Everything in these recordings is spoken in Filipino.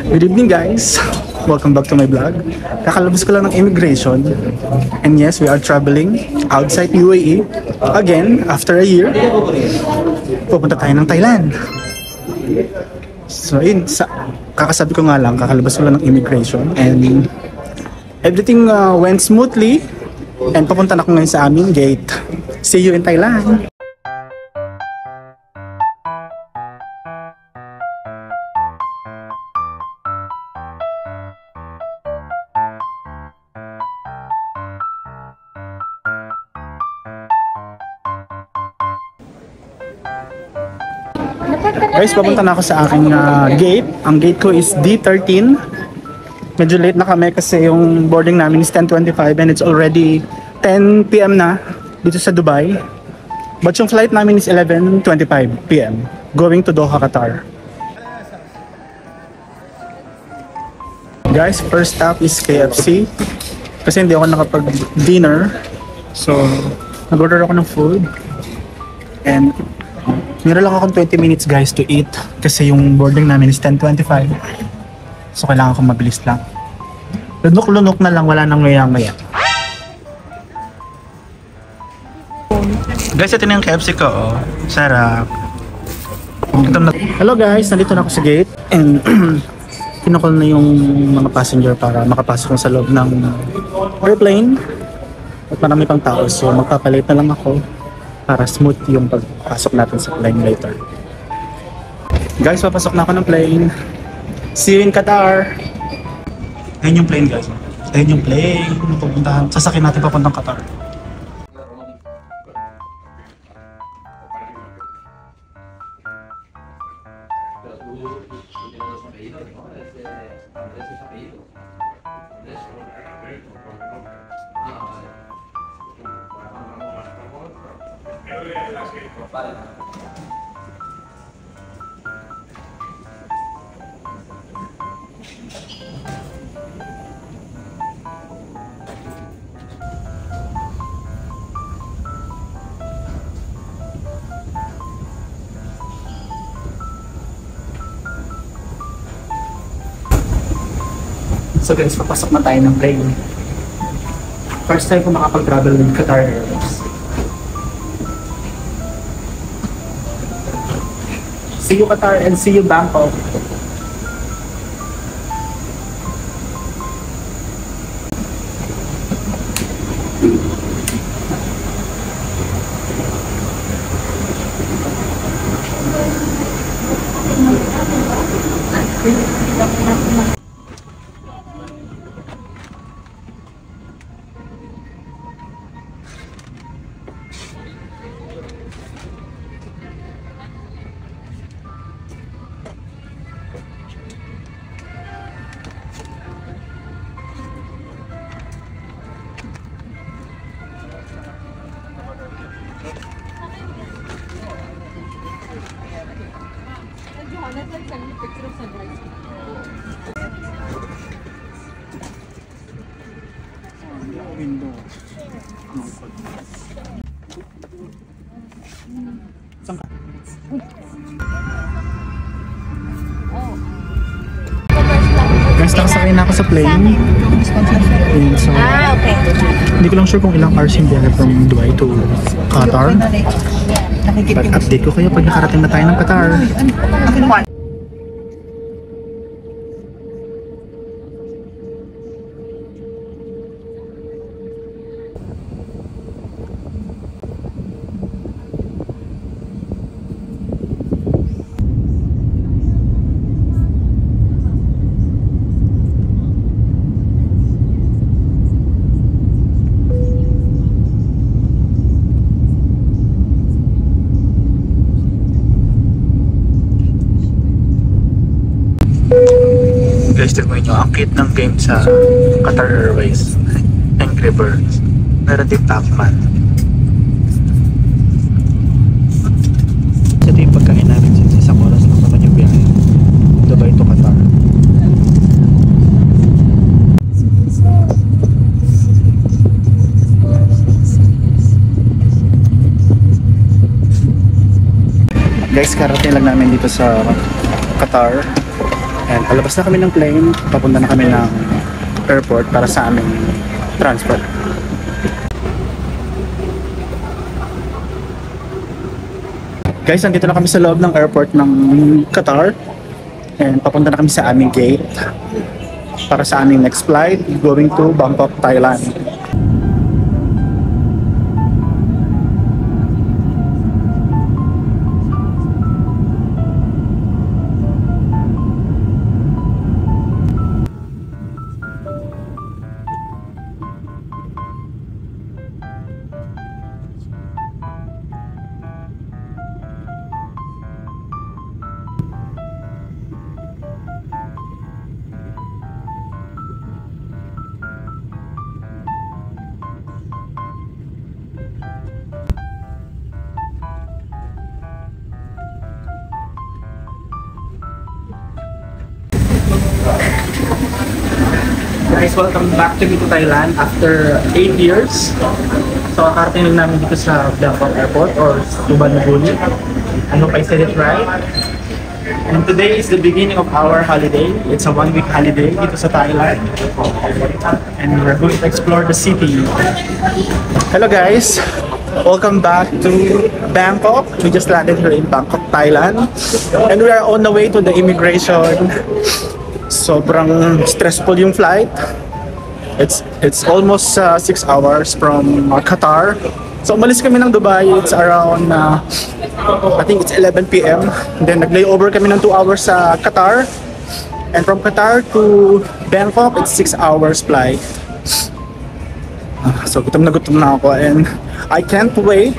Good evening guys! Welcome back to my vlog. Kakalabas ko lang ng immigration. And yes, we are traveling outside UAE. Again, after a year, pupunta tayo ng Thailand. So yun, kakasabi ko nga lang, kakalabas ko lang ng immigration. And everything went smoothly. And papunta na ako ngayon sa aming gate. See you in Thailand! Guys, papunta na ako sa aking gate. Ang gate ko is D13. Medyo late na kami kasi yung boarding namin is 10:25 and it's already 10 PM na dito sa Dubai. But yung flight namin is 11:25 PM going to Doha, Qatar. Guys, first stop is KFC kasi hindi ako nakapag-dinner. So, nag-order ako ng food. And meron lang akong 20 minutes guys to eat kasi yung boarding namin is 10:25. So kailangan ko mabilis lang. Lunok-lunok na lang, wala nang maya-maya. Guys, ito na yung KFC ko. Oh. Sarap. Hello guys, nandito na ako sa gate. And kinukul na yung mga passenger para makapasok sa loob ng airplane. At marami pang tao. So magpapalate na lang ako para smooth yung pagpasok natin sa plane later. Guys, papasok na ako ng plane. See you in Qatar! Ayun yung plane guys. Ayun yung plane. Sasakyan natin papuntang Qatar. So guys, papasok na tayo ng plane. First time ko makapag-travel with Qatar Airways. See you Qatar and see you Bangkok. Window. Saan ka? Guys, nakasakay na ako sa plane. So, okay. Hindi ko lang sure kung ilang hours yung biyahe from Dubai to Qatar. But update ko kayo pag nakarating na tayo ng Qatar. Guys, tignan nyo, ang cute ng game sa Qatar Airways. Angry Birds. Meron din Pac-Man. Ito yung pagkain namin sa isang oras lang naman yung biyahe. Dubai to Qatar. Guys, karating lang namin dito sa Qatar. And palabas na kami ng plane, papunta na kami ng airport para sa aming transport. Guys, nandito na kami sa loob ng airport ng Qatar. And papunta na kami sa aming gate para sa aming next flight going to Bangkok, Thailand. Guys, welcome back to Thailand after 8 years. So, kakarating lang namin dito sa Bangkok Airport or Suvarnabhumi. I hope I said it right. And today is the beginning of our holiday. It's a 1-week holiday dito sa Thailand. And we're going to explore the city. Hello guys! Welcome back to Bangkok. We just landed here in Bangkok, Thailand. And we are on the way to the immigration. Sobrang stressful yung flight. It's almost 6 hours from Qatar. So umalis kami ng Dubai. It's around I think it's 11 PM. Then nag-layover kami ng 2 hours sa Qatar. And from Qatar to Bangkok, it's 6 hours flight. So gutom na ako and I can't wait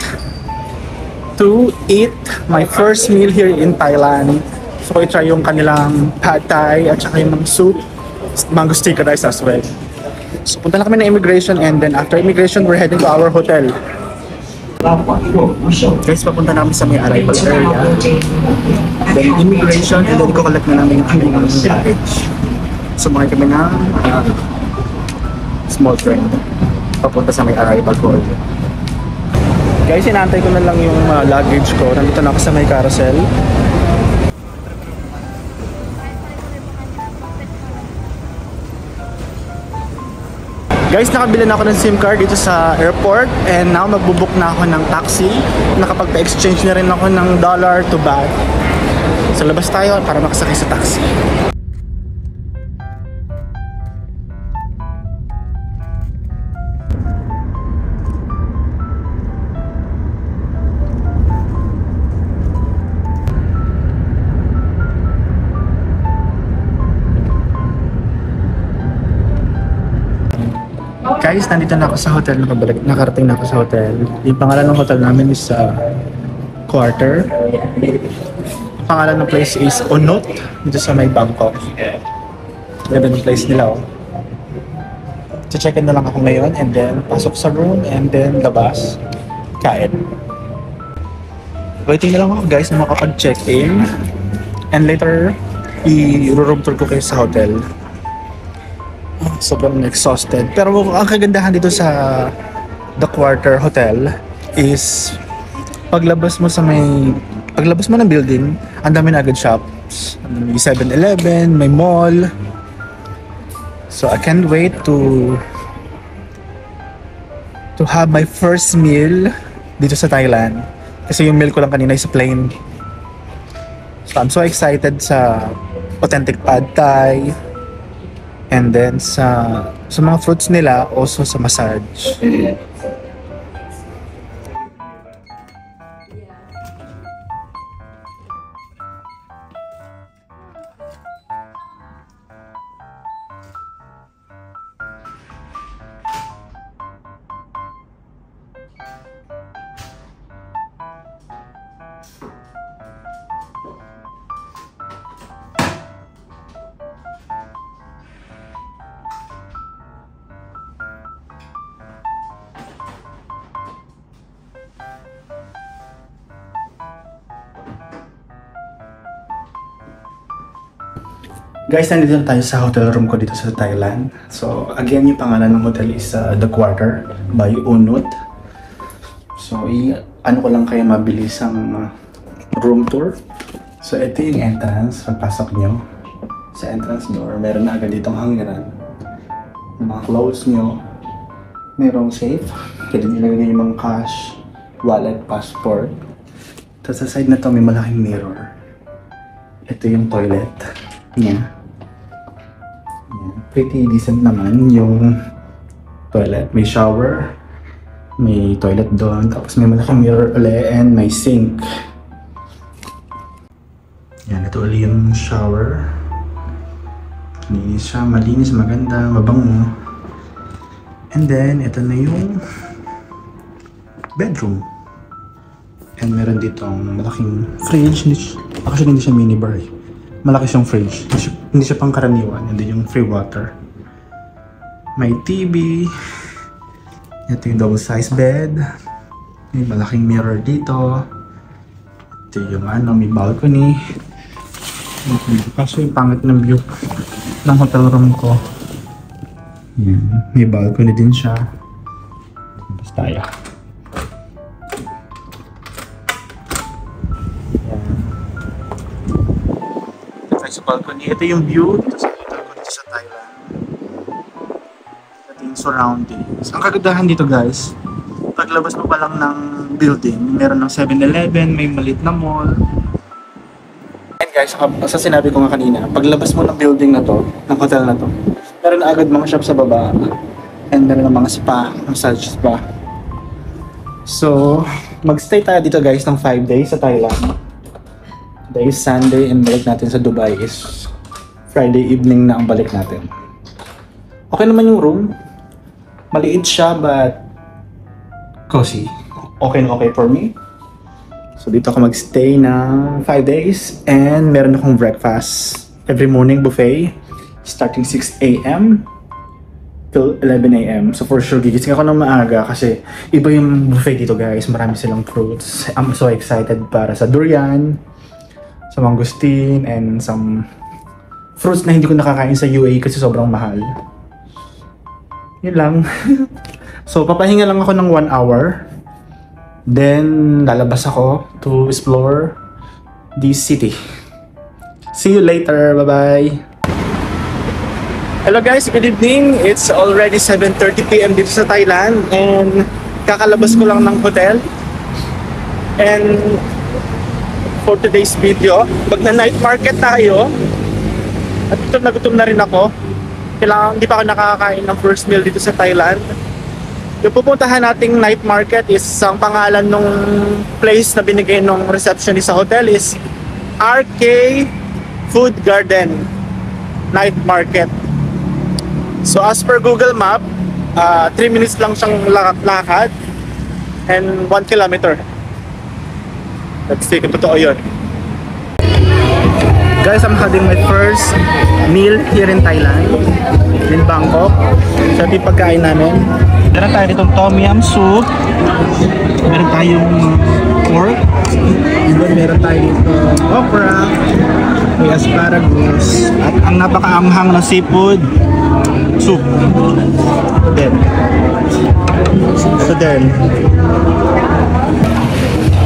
to eat my first meal here in Thailand. So ko i-try yung kanilang pad thai at saka yung mga soup, mango sticky rice as well. So punta na kami ng immigration and then after immigration we're heading to our hotel. Guys, papunta na kami sa may arrival area. Then immigration and then ko-collect na namin yung aming luggage. Sumakay kami ng small train papunta sa may arrival ko. Guys, inaantay ko na lang yung luggage ko. Nandito na ako sa may carousel. Guys, nakabili na ako ng SIM card dito sa airport and now magbubook na ako ng taxi. Nakapagpa-exchange na rin ako ng dollar to baht. So labas tayo para makasakay sa taxi. Guys, nandito na ako sa hotel, nakarating na ako sa hotel. Yung pangalan ng hotel namin is Quarter. Pangalan ng place is Onot, dito sa may Bangkok. Ganda ng place nila, oh. Check-in na lang ako ngayon and then pasok sa room and then labas, kain. Waiting na lang ako guys na makapag-check-in and later i-room tour ko kayo sa hotel. Sobrang exhausted. Pero ang kagandahan dito sa The Quarter Hotel is paglabas mo ng building, ang dami na agad shops. May 7-Eleven, may mall. So I can't wait to have my first meal dito sa Thailand. Kasi yung meal ko lang kanina ay sa plane. So I'm so excited sa authentic pad thai. And then sa mga fruits nila, also sa massage. Guys, nandito na tayo sa hotel room ko dito sa Thailand. So, again, yung pangalan ng hotel is The Quarter by Onot. So, ano ko lang kaya mabilis ang room tour. So, ito yung entrance pagpasok nyo. sa entrance door. Meron na agad ditong hangiran. Yung mga clothes nyo. Merong safe. Pwede nyo ilagay yung mga cash, wallet, passport. Tapos sa side na to may malaking mirror. Ito yung toilet niya. Pretty decent naman yung toilet. May shower, may toilet doon, tapos may malaking mirror ulit, and may sink. Yan, ito ulit yung shower. Linis siya, malinis, maganda, mabango. And then, ito na yung bedroom. And meron ditong malaking fridge. Actually, hindi siya minibar. Malaki siyang fridge. Hindi siya pangkaraniwan. Hindi yung free water. May TV. Ito yung double size bed. May malaking mirror dito. Ito yung may balcony. Kaso yung pangit ng view ng hotel room ko. May balcony din siya. Tapos tayo. Sa balcony. Ito yung view dito sa hotel ko dito sa Thailand. Ito yung surroundings. Ang kagandahan dito guys, paglabas mo pa lang ng building, meron ng 7-Eleven, may maliit na mall. And guys, sa sinabi ko nga kanina, paglabas mo ng building na to, ng hotel na to, meron na agad mga shop sa baba. And meron ng mga spa, massage spa. So, magstay tayo dito guys ng 5 days sa Thailand. Today is Sunday and balik natin sa Dubai is Friday evening na ang balik natin. Okay naman yung room. Maliit siya but cozy. Okay na okay for me. So dito ako magstay ng 5 days and meron akong breakfast every morning buffet starting 6 AM till 11 AM. So for sure gigising ako ng maaga kasi iba yung buffet dito guys. Marami silang fruits. I'm so excited para sa durian, sa mangosteen, and some fruits na hindi ko nakakain sa UAE kasi sobrang mahal. Yun lang. So papahinga lang ako ng 1 hour. Then lalabas ako to explore this city. See you later. Bye-bye. Hello guys, good evening. It's already 7:30 PM dito sa Thailand and kakalabas ko lang ng hotel. And for today's video, magna-night market tayo. At gutom na rin ako. Kailangan, hindi pa ako nakakain ng first meal dito sa Thailand. Yung pupuntahan nating night market is, ang pangalan ng place na binigay ng receptionist sa hotel is RK Food Garden Night Market. So as per Google Map, 3 minutes lang siyang lakad and 1 kilometer. Let's see kung totoo yun. Guys, I'm having my first meal here in Thailand, in Bangkok. So ito yung pagkain namin. Meron tayo ditong tom yum soup. Meron tayong pork. Meron tayo dito okra. May asparagus. At ang napakaanghang na seafood soup. So then,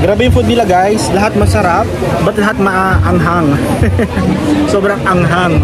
grabe yung food nila guys, lahat masarap, but lahat maanghang. Sobrang anghang.